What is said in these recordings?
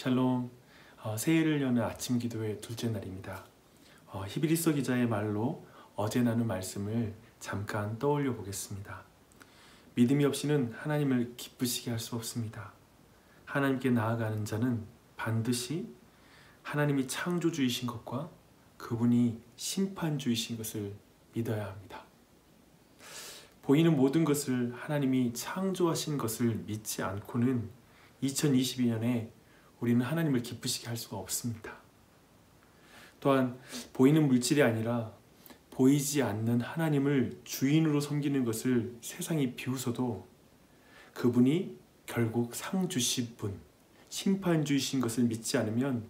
샬롬. 새해를 여는 아침 기도의 둘째 날입니다. 히브리서 기자의 말로 어제 나눈 말씀을 잠깐 떠올려 보겠습니다. 믿음이 없이는 하나님을 기쁘시게 할 수 없습니다. 하나님께 나아가는 자는 반드시 하나님이 창조주이신 것과 그분이 심판주이신 것을 믿어야 합니다. 보이는 모든 것을 하나님이 창조하신 것을 믿지 않고는 2022년에 우리는 하나님을 기쁘시게 할 수가 없습니다. 또한 보이는 물질이 아니라 보이지 않는 하나님을 주인으로 섬기는 것을 세상이 비웃어도 그분이 결국 상 주실 분, 심판주이신 것을 믿지 않으면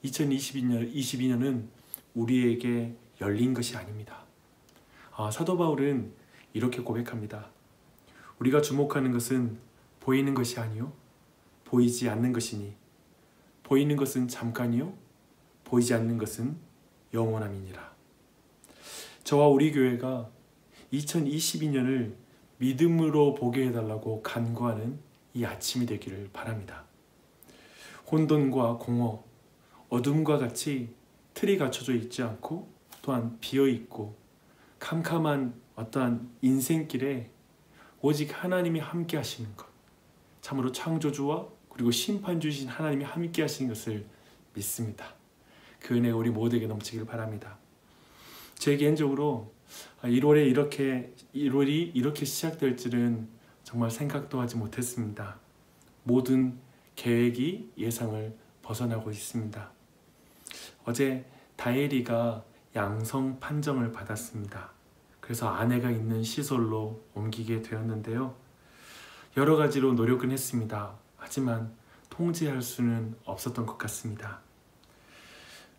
2022년은 우리에게 열린 것이 아닙니다. 사도 바울은 이렇게 고백합니다. 우리가 주목하는 것은 보이는 것이 아니요 보이지 않는 것이니 보이는 것은 잠깐이요 보이지 않는 것은 영원함이니라. 저와 우리 교회가 2022년을 믿음으로 보게 해달라고 간구하는 이 아침이 되기를 바랍니다. 혼돈과 공허, 어둠과 같이 틀이 갖춰져 있지 않고 또한 비어있고 캄캄한 어떠한 인생길에 오직 하나님이 함께 하시는 것, 참으로 창조주와 그리고 심판주이신 하나님이 함께 하시는 것을 믿습니다. 그 은혜 우리 모두에게 넘치길 바랍니다. 제 개인적으로 1월이 이렇게 시작될 줄은 정말 생각도 하지 못했습니다. 모든 계획이 예상을 벗어나고 있습니다. 어제 다혜리가 양성 판정을 받았습니다. 그래서 아내가 있는 시설로 옮기게 되었는데요. 여러 가지로 노력은 했습니다. 하지만 통제할 수는 없었던 것 같습니다.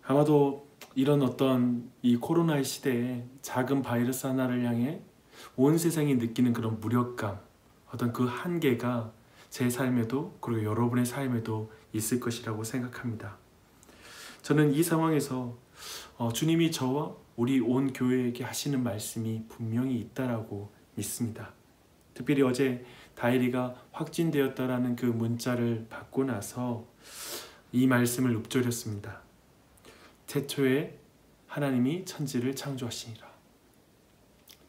아마도 이런 어떤 이 코로나의 시대에 작은 바이러스 하나를 향해 온 세상이 느끼는 그런 무력감, 어떤 그 한계가 제 삶에도 그리고 여러분의 삶에도 있을 것이라고 생각합니다. 저는 이 상황에서 주님이 저와 우리 온 교회에게 하시는 말씀이 분명히 있다라고 믿습니다. 특별히 어제 다혜리가 확진되었다라는 그 문자를 받고 나서 이 말씀을 읊조렸습니다. 태초에 하나님이 천지를 창조하시니라.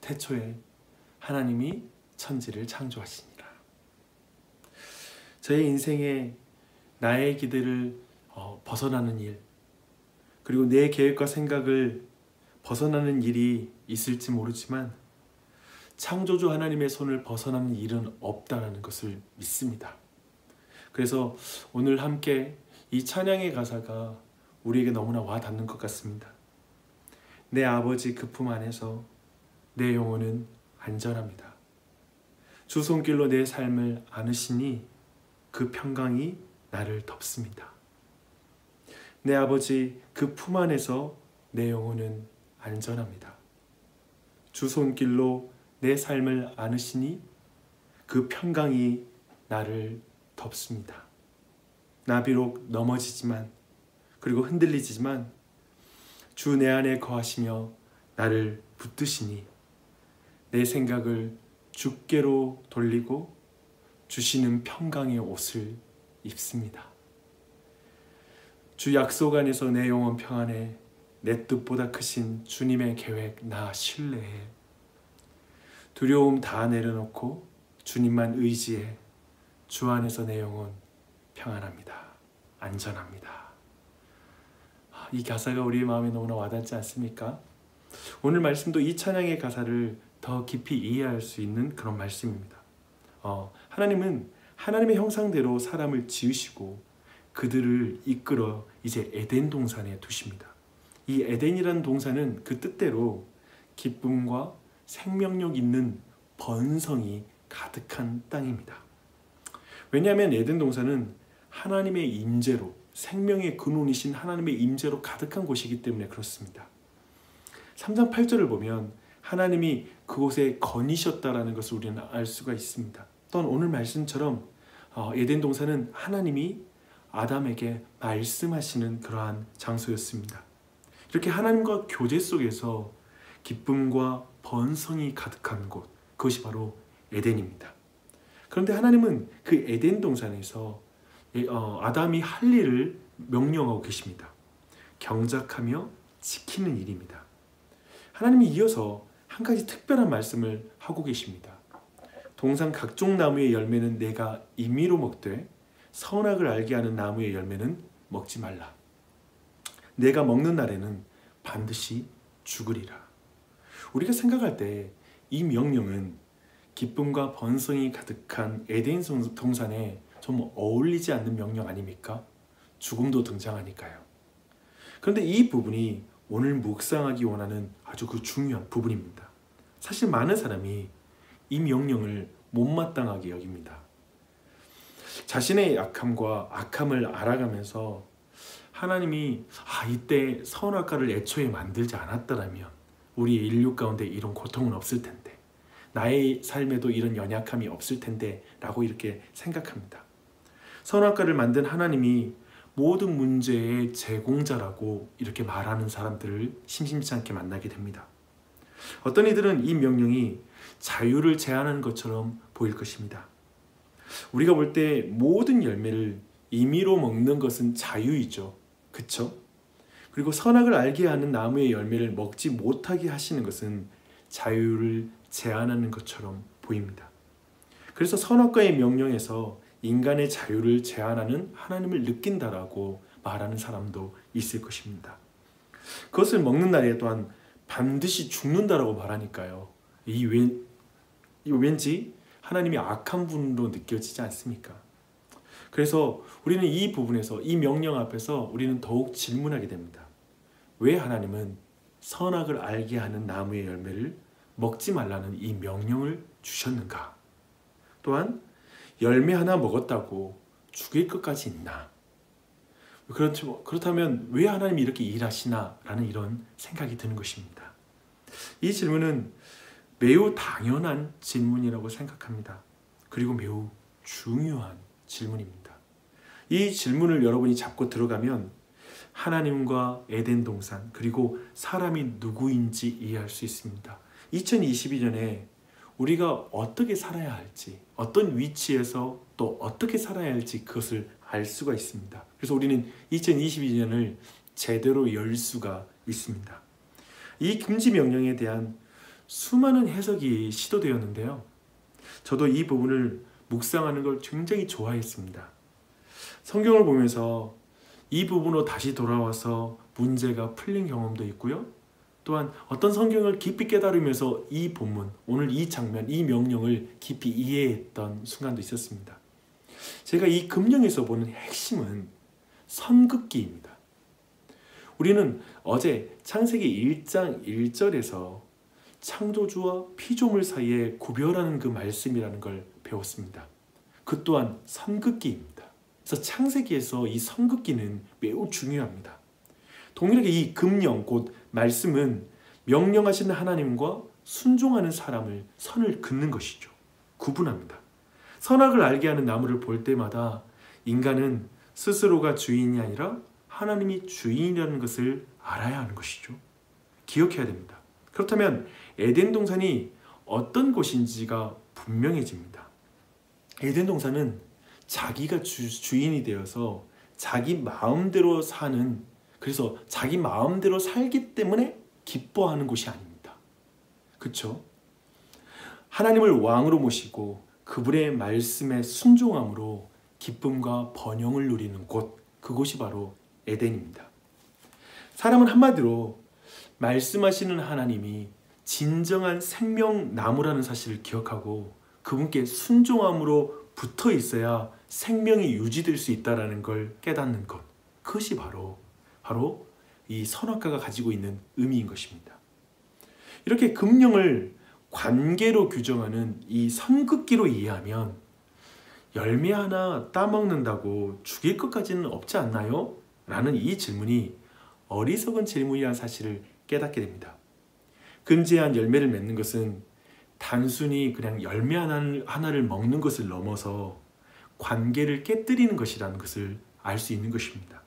태초에 하나님이 천지를 창조하시니라. 저의 인생에 나의 기대를 벗어나는 일, 그리고 내 계획과 생각을 벗어나는 일이 있을지 모르지만 창조주 하나님의 손을 벗어나는 일은 없다라는 것을 믿습니다. 그래서 오늘 함께 이 찬양의 가사가 우리에게 너무나 와닿는 것 같습니다. 내 아버지 그 품 안에서 내 영혼은 안전합니다. 주 손길로 내 삶을 안으시니 그 평강이 나를 덮습니다. 내 아버지 그 품 안에서 내 영혼은 안전합니다. 주 손길로 내 삶을 안으시니 그 평강이 나를 덮습니다. 나 비록 넘어지지만 그리고 흔들리지만 주 내 안에 거하시며 나를 붙드시니 내 생각을 주께로 돌리고 주시는 평강의 옷을 입습니다. 주 약속 안에서 내 영혼 평안해 내 뜻보다 크신 주님의 계획 나 신뢰해 두려움 다 내려놓고 주님만 의지해 주 안에서 내 영혼 평안합니다. 안전합니다. 이 가사가 우리의 마음에 너무나 와닿지 않습니까? 오늘 말씀도 이 찬양의 가사를 더 깊이 이해할 수 있는 그런 말씀입니다. 하나님은 하나님의 형상대로 사람을 지으시고 그들을 이끌어 이제 에덴 동산에 두십니다. 이 에덴이라는 동산은 그 뜻대로 기쁨과 생명력 있는 번성이 가득한 땅입니다. 왜냐하면 에덴 동산은 하나님의 임재로, 생명의 근원이신 하나님의 임재로 가득한 곳이기 때문에 그렇습니다. 3장 8절을 보면 하나님이 그곳에 거니셨다라는 것을 우리는 알 수가 있습니다. 또한 오늘 말씀처럼 에덴 동산은 하나님이 아담에게 말씀하시는 그러한 장소였습니다. 이렇게 하나님과 교제 속에서 기쁨과 번성이 가득한 곳, 그것이 바로 에덴입니다. 그런데 하나님은 그 에덴 동산에서 아담이 할 일을 명령하고 계십니다. 경작하며 지키는 일입니다. 하나님이 이어서 한 가지 특별한 말씀을 하고 계십니다. 동산 각종 나무의 열매는 내가 임의로 먹되 선악을 알게 하는 나무의 열매는 먹지 말라. 내가 먹는 날에는 반드시 죽으리라. 우리가 생각할 때 이 명령은 기쁨과 번성이 가득한 에덴 동산에 좀 어울리지 않는 명령 아닙니까? 죽음도 등장하니까요. 그런데 이 부분이 오늘 묵상하기 원하는 아주 그 중요한 부분입니다. 사실 많은 사람이 이 명령을 못마땅하게 여깁니다. 자신의 약함과 악함을 알아가면서 하나님이 이때 선악과를 애초에 만들지 않았더라면 우리의 인류 가운데 이런 고통은 없을 텐데, 나의 삶에도 이런 연약함이 없을 텐데 라고 이렇게 생각합니다. 선악과를 만든 하나님이 모든 문제의 제공자라고 이렇게 말하는 사람들을 심심치 않게 만나게 됩니다. 어떤 이들은 이 명령이 자유를 제한하는 것처럼 보일 것입니다. 우리가 볼 때 모든 열매를 임의로 먹는 것은 자유이죠. 그쵸? 그리고 선악을 알게 하는 나무의 열매를 먹지 못하게 하시는 것은 자유를 제한하는 것처럼 보입니다. 그래서 선악과의 명령에서 인간의 자유를 제한하는 하나님을 느낀다라고 말하는 사람도 있을 것입니다. 그것을 먹는 날에 또한 반드시 죽는다라고 말하니까요. 왠지 하나님이 악한 분으로 느껴지지 않습니까? 그래서 우리는 이 부분에서, 이 명령 앞에서 우리는 더욱 질문하게 됩니다. 왜 하나님은 선악을 알게 하는 나무의 열매를 먹지 말라는 이 명령을 주셨는가? 또한 열매 하나 먹었다고 죽일 것까지 있나? 그렇다면 왜 하나님이 이렇게 일하시나? 라는 이런 생각이 드는 것입니다. 이 질문은 매우 당연한 질문이라고 생각합니다. 그리고 매우 중요한 질문입니다. 이 질문을 여러분이 잡고 들어가면 하나님과 에덴 동산, 그리고 사람이 누구인지 이해할 수 있습니다. 2022년에 우리가 어떻게 살아야 할지, 어떤 위치에서 또 어떻게 살아야 할지 그것을 알 수가 있습니다. 그래서 우리는 2022년을 제대로 열 수가 있습니다. 이 금지 명령에 대한 수많은 해석이 시도되었는데요. 저도 이 부분을 묵상하는 걸 굉장히 좋아했습니다. 성경을 보면서 이 부분으로 다시 돌아와서 문제가 풀린 경험도 있고요. 또한 어떤 성경을 깊이 깨달으면서 이 본문, 오늘 이 장면, 이 명령을 깊이 이해했던 순간도 있었습니다. 제가 이 금령에서 보는 핵심은 선긋기입니다. 우리는 어제 창세기 1장 1절에서 창조주와 피조물 사이에 구별하는 그 말씀이라는 걸 배웠습니다. 그 또한 선긋기입니다. 그래서 창세기에서 이 선긋기는 매우 중요합니다. 동일하게 이 금령, 곧 말씀은 명령하시는 하나님과 순종하는 사람을 선을 긋는 것이죠. 구분합니다. 선악을 알게 하는 나무를 볼 때마다 인간은 스스로가 주인이 아니라 하나님이 주인이라는 것을 알아야 하는 것이죠. 기억해야 됩니다. 그렇다면 에덴 동산이 어떤 곳인지가 분명해집니다. 에덴 동산은 자기가 주인이 되어서 자기 마음대로 사는, 그래서 자기 마음대로 살기 때문에 기뻐하는 곳이 아닙니다. 그렇죠? 하나님을 왕으로 모시고 그분의 말씀에 순종함으로 기쁨과 번영을 누리는 곳, 그곳이 바로 에덴입니다. 사람은 한마디로 말씀하시는 하나님이 진정한 생명나무라는 사실을 기억하고 그분께 순종함으로 붙어 있어야 생명이 유지될 수 있다는 걸 깨닫는 것, 그것이 바로 이 선악과가 가지고 있는 의미인 것입니다. 이렇게 금령을 관계로 규정하는 이 선긋기로 이해하면 열매 하나 따먹는다고 죽일 것까지는 없지 않나요? 라는 이 질문이 어리석은 질문이라는 사실을 깨닫게 됩니다. 금지한 열매를 맺는 것은 단순히 그냥 열매 하나를 먹는 것을 넘어서 관계를 깨뜨리는 것이라는 것을 알 수 있는 것입니다.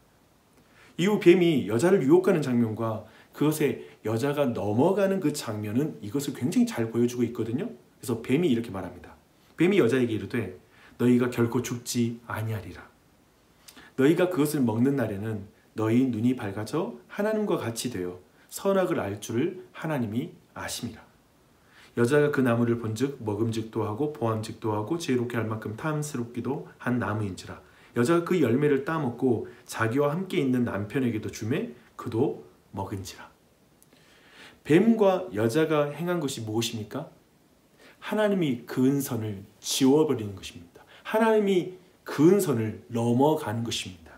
이후 뱀이 여자를 유혹하는 장면과 그것에 여자가 넘어가는 그 장면은 이것을 굉장히 잘 보여주고 있거든요. 그래서 뱀이 이렇게 말합니다. 뱀이 여자에게 이르되 너희가 결코 죽지 아니하리라. 너희가 그것을 먹는 날에는 너희 눈이 밝아져 하나님과 같이 되어 선악을 알 줄을 하나님이 아심이라. 여자가 그 나무를 본즉 먹음직도 하고 보암직도 하고 지혜롭게 할 만큼 탐스럽기도 한 나무인지라. 여자가 그 열매를 따먹고 자기와 함께 있는 남편에게도 주매 그도 먹은지라. 뱀과 여자가 행한 것이 무엇입니까? 하나님이 그은 선을 지워버리는 것입니다. 하나님이 그은 선을 넘어가는 것입니다.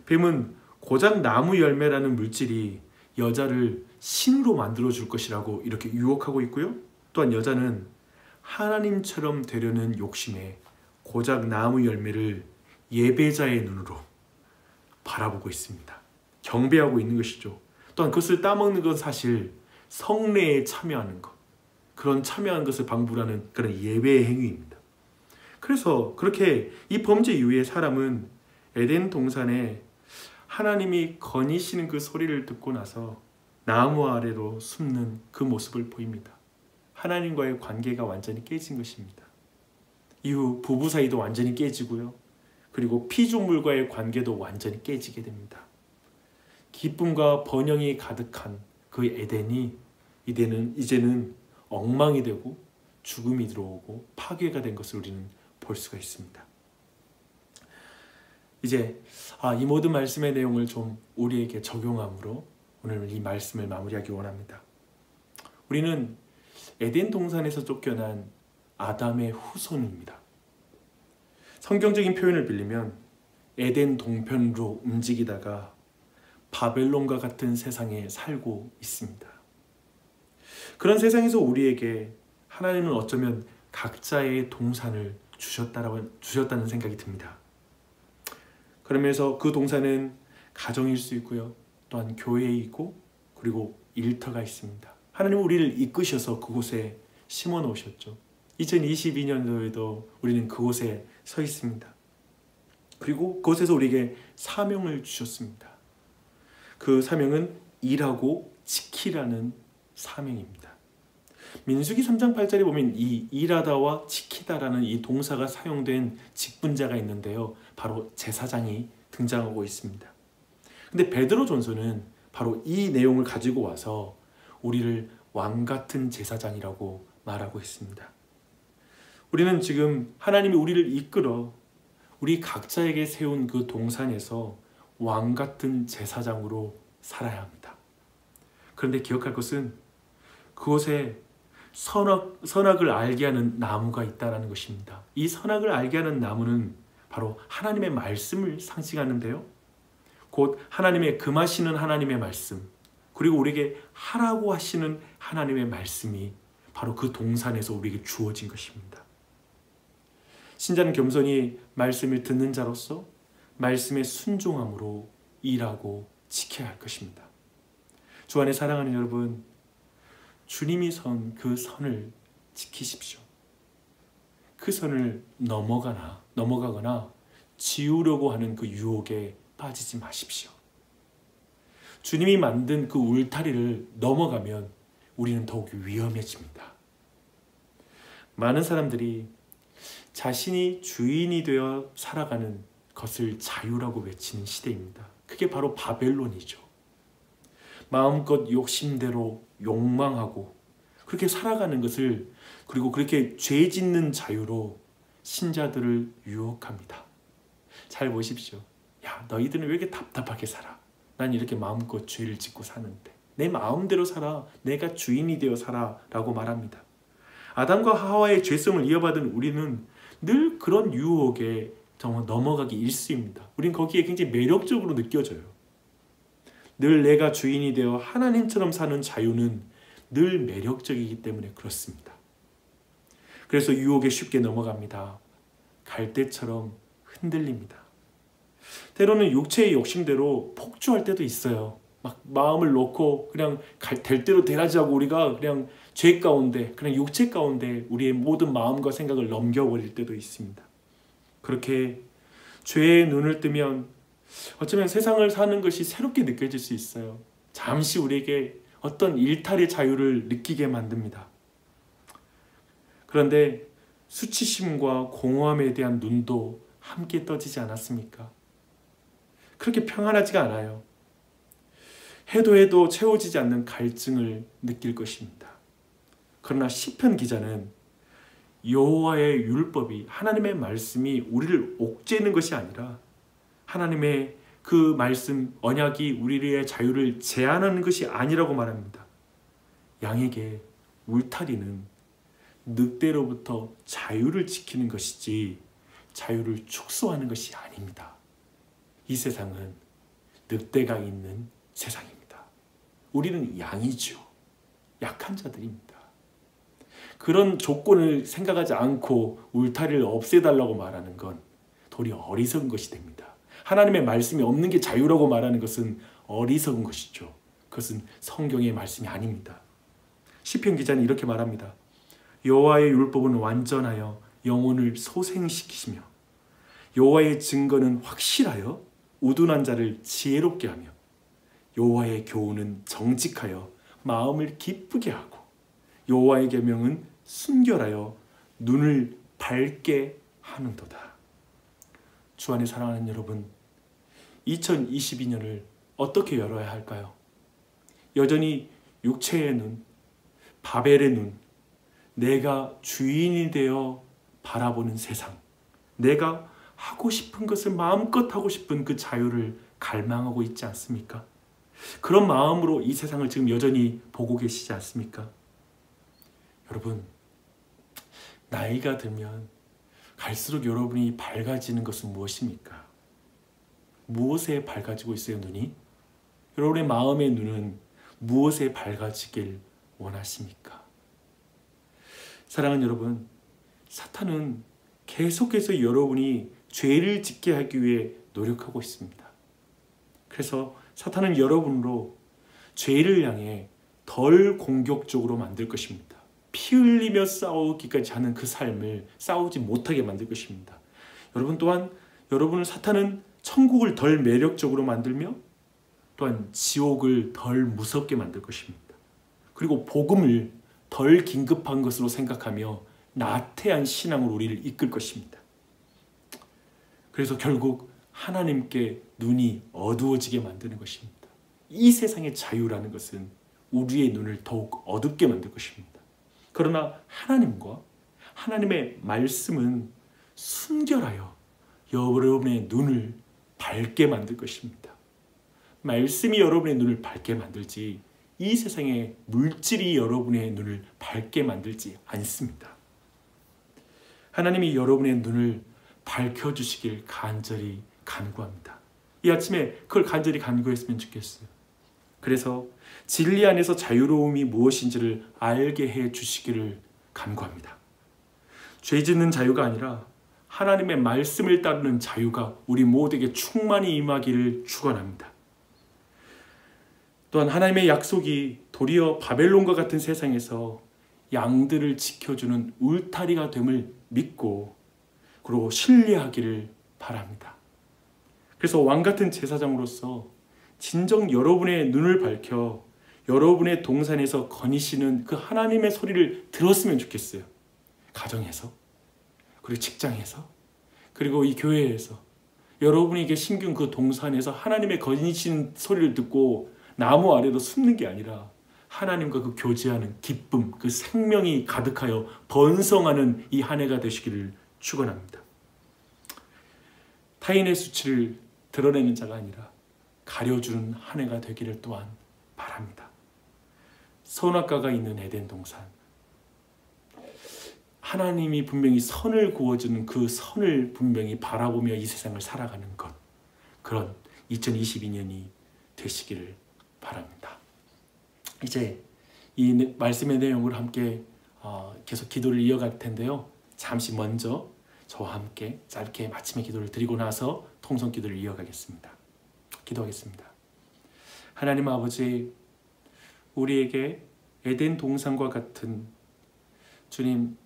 뱀은 고작 나무 열매라는 물질이 여자를 신으로 만들어줄 것이라고 이렇게 유혹하고 있고요. 또한 여자는 하나님처럼 되려는 욕심에 고작 나무 열매를 예배자의 눈으로 바라보고 있습니다. 경배하고 있는 것이죠. 또한 그것을 따먹는 건 사실 성례에 참여하는 것, 그런 참여하는 것을 방불하는 그런 예배의 행위입니다. 그래서 그렇게 이 범죄 이후에 사람은 에덴 동산에 하나님이 거니시는 그 소리를 듣고 나서 나무 아래로 숨는 그 모습을 보입니다. 하나님과의 관계가 완전히 깨진 것입니다. 이후 부부 사이도 완전히 깨지고요. 그리고 피조물과의 관계도 완전히 깨지게 됩니다. 기쁨과 번영이 가득한 그 에덴이 이제는 엉망이 되고 죽음이 들어오고 파괴가 된 것을 우리는 볼 수가 있습니다. 이제 이 모든 말씀의 내용을 좀 우리에게 적용함으로 오늘 이 말씀을 마무리하기 원합니다. 우리는 에덴 동산에서 쫓겨난 아담의 후손입니다. 성경적인 표현을 빌리면 에덴 동편으로 움직이다가 바벨론과 같은 세상에 살고 있습니다. 그런 세상에서 우리에게 하나님은 어쩌면 각자의 동산을 주셨다는 생각이 듭니다. 그러면서 그 동산은 가정일 수 있고요. 또한 교회에 있고 그리고 일터가 있습니다. 하나님은 우리를 이끄셔서 그곳에 심어 놓으셨죠. 2022년도에도 우리는 그곳에 서 있습니다. 그리고 그곳에서 우리에게 사명을 주셨습니다. 그 사명은 일하고 지키라는 사명입니다. 민수기 3장 8절에 보면 이 일하다와 지키다라는 이 동사가 사용된 직분자가 있는데요. 바로 제사장이 등장하고 있습니다. 근데 베드로 전서는 바로 이 내용을 가지고 와서 우리를 왕 같은 제사장이라고 말하고 있습니다. 우리는 지금 하나님이 우리를 이끌어 우리 각자에게 세운 그 동산에서 왕 같은 제사장으로 살아야 합니다. 그런데 기억할 것은 그곳에 선악을 알게 하는 나무가 있다는 것입니다. 이 선악을 알게 하는 나무는 바로 하나님의 말씀을 상징하는데요. 곧 하나님의 금하시는 하나님의 말씀, 그리고 우리에게 하라고 하시는 하나님의 말씀이 바로 그 동산에서 우리에게 주어진 것입니다. 신자는 겸손히 말씀을 듣는 자로서 말씀에 순종함으로 일하고 지켜야 할 것입니다. 주 안에 사랑하는 여러분, 주님이 선 그 선을 지키십시오. 그 선을 넘어가거나 지우려고 하는 그 유혹에 빠지지 마십시오. 주님이 만든 그 울타리를 넘어가면 우리는 더욱 위험해집니다. 많은 사람들이 자신이 주인이 되어 살아가는 것을 자유라고 외치는 시대입니다. 그게 바로 바벨론이죠. 마음껏 욕심대로 욕망하고 그렇게 살아가는 것을, 그리고 그렇게 죄 짓는 자유로 신자들을 유혹합니다. 잘 보십시오. 야, 너희들은 왜 이렇게 답답하게 살아? 난 이렇게 마음껏 죄를 짓고 사는데 내 마음대로 살아, 내가 주인이 되어 살아 라고 말합니다. 아담과 하와의 죄성을 이어받은 우리는 늘 그런 유혹에 정말 넘어가기 일쑤입니다. 우린 거기에 굉장히 매력적으로 느껴져요. 늘 내가 주인이 되어 하나님처럼 사는 자유는 늘 매력적이기 때문에 그렇습니다. 그래서 유혹에 쉽게 넘어갑니다. 갈대처럼 흔들립니다. 때로는 육체의 욕심대로 폭주할 때도 있어요. 막 마음을 놓고 그냥 될 대로 되라지 하고 우리가 그냥 죄 가운데, 그냥 육체 가운데 우리의 모든 마음과 생각을 넘겨버릴 때도 있습니다. 그렇게 죄에 눈을 뜨면 어쩌면 세상을 사는 것이 새롭게 느껴질 수 있어요. 잠시 우리에게 어떤 일탈의 자유를 느끼게 만듭니다. 그런데 수치심과 공허함에 대한 눈도 함께 떠지지 않았습니까? 그렇게 평안하지가 않아요. 해도 채워지지 않는 갈증을 느낄 것입니다. 그러나 시편 기자는 여호와의 율법이, 하나님의 말씀이 우리를 옥죄는 것이 아니라 하나님의 그 말씀, 언약이 우리의 자유를 제한하는 것이 아니라고 말합니다. 양에게 울타리는 늑대로부터 자유를 지키는 것이지 자유를 축소하는 것이 아닙니다. 이 세상은 늑대가 있는 세상입니다. 우리는 양이죠. 약한 자들입니다. 그런 조건을 생각하지 않고 울타리를 없애달라고 말하는 건 도리어 어리석은 것이 됩니다. 하나님의 말씀이 없는 게 자유라고 말하는 것은 어리석은 것이죠. 그것은 성경의 말씀이 아닙니다. 시편 기자는 이렇게 말합니다. 여호와의 율법은 완전하여 영혼을 소생시키시며 여호와의 증거는 확실하여 우둔한 자를 지혜롭게 하며 여호와의 교훈은 정직하여 마음을 기쁘게 하고 여호와의 계명은 순결하여 눈을 밝게 하는도다. 주 안에 사랑하는 여러분, 2022년을 어떻게 열어야 할까요? 여전히 육체의 눈, 바벨의 눈, 내가 주인이 되어 바라보는 세상, 내가 하고 싶은 것을 마음껏 하고 싶은 그 자유를 갈망하고 있지 않습니까? 그런 마음으로 이 세상을 지금 여전히 보고 계시지 않습니까? 여러분, 나이가 들면 갈수록 여러분이 밝아지는 것은 무엇입니까? 무엇에 밝아지고 있어요, 눈이? 여러분의 마음의 눈은 무엇에 밝아지길 원하십니까? 사랑하는 여러분, 사탄은 계속해서 여러분이 죄를 짓게 하기 위해 노력하고 있습니다. 그래서 사탄은 여러분으로 죄를 향해 덜 공격적으로 만들 것입니다. 피 흘리며 싸우기까지 하는 그 삶을 싸우지 못하게 만들 것입니다. 여러분 또한 여러분을 사탄은 천국을 덜 매력적으로 만들며 또한 지옥을 덜 무섭게 만들 것입니다. 그리고 복음을 덜 긴급한 것으로 생각하며 나태한 신앙으로 우리를 이끌 것입니다. 그래서 결국 하나님께 눈이 어두워지게 만드는 것입니다. 이 세상의 자유라는 것은 우리의 눈을 더욱 어둡게 만들 것입니다. 그러나 하나님과 하나님의 말씀은 순결하여 여러분의 눈을 밝게 만들 것입니다. 말씀이 여러분의 눈을 밝게 만들지 이 세상의 물질이 여러분의 눈을 밝게 만들지 않습니다. 하나님이 여러분의 눈을 밝혀주시길 간절히 간구합니다. 이 아침에 그걸 간절히 간구했으면 좋겠어요. 그래서 진리 안에서 자유로움이 무엇인지를 알게 해 주시기를 간구합니다. 죄 짓는 자유가 아니라 하나님의 말씀을 따르는 자유가 우리 모두에게 충만히 임하기를 축원합니다. 또한 하나님의 약속이 도리어 바벨론과 같은 세상에서 양들을 지켜주는 울타리가 됨을 믿고 그리고 신뢰하기를 바랍니다. 그래서 왕같은 제사장으로서 진정 여러분의 눈을 밝혀 여러분의 동산에서 거니시는 그 하나님의 소리를 들었으면 좋겠어요. 가정에서, 그리고 직장에서, 그리고 이 교회에서 여러분에게 심긴 그 동산에서 하나님의 거니시는 소리를 듣고 나무 아래로 숨는 게 아니라 하나님과 그 교제하는 기쁨, 그 생명이 가득하여 번성하는 이 한 해가 되시기를 축원합니다. 타인의 수치를 드러내는 자가 아니라 가려주는 한 해가 되기를 또한 바랍니다. 선악과가 있는 에덴 동산, 하나님이 분명히 선을 구워주는 그 선을 분명히 바라보며 이 세상을 살아가는 것, 그런 2022년이 되시기를 바랍니다. 이제 이 말씀의 내용을 함께 계속 기도를 이어갈 텐데요. 잠시 먼저 저와 함께 짧게 마침의 기도를 드리고 나서 통성 기도를 이어가겠습니다. 기도하겠습니다. 하나님 아버지, 우리에게 에덴 동산과 같은 주님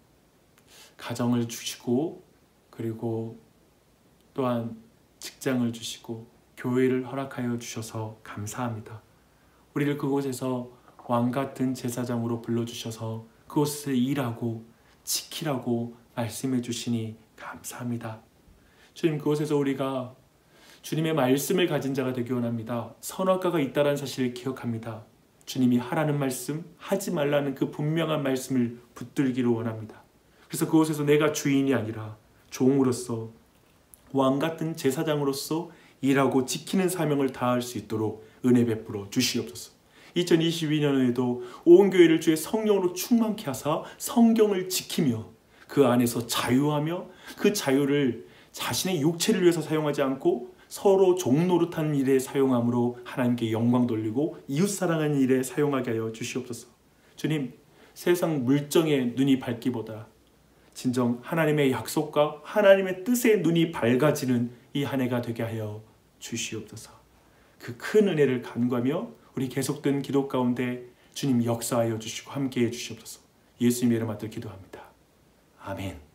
가정을 주시고 그리고 또한 직장을 주시고 교회를 허락하여 주셔서 감사합니다. 우리를 그곳에서 왕같은 제사장으로 불러주셔서 그곳에서 일하고 지키라고 말씀해 주시니 감사합니다. 주님, 그곳에서 우리가 주님의 말씀을 가진 자가 되기 원합니다. 선악과가 있다는 사실을 기억합니다. 주님이 하라는 말씀, 하지 말라는 그 분명한 말씀을 붙들기를 원합니다. 그래서 그곳에서 내가 주인이 아니라 종으로서, 왕 같은 제사장으로서 일하고 지키는 사명을 다할 수 있도록 은혜 베풀어 주시옵소서. 2022년에도 온 교회를 주의 성령으로 충만케 하사 성경을 지키며 그 안에서 자유하며 그 자유를 자신의 육체를 위해서 사용하지 않고 서로 종노릇하는 일에 사용함으로 하나님께 영광 돌리고 이웃 사랑하는 일에 사용하게 하여 주시옵소서. 주님, 세상 물정에 눈이 밝기보다 진정 하나님의 약속과 하나님의 뜻에 눈이 밝아지는 이 한 해가 되게 하여 주시옵소서. 그 큰 은혜를 간구하며 우리 계속된 기도 가운데 주님 역사하여 주시고 함께해 주시옵소서. 예수님의 이름 받들 기도합니다. 아멘.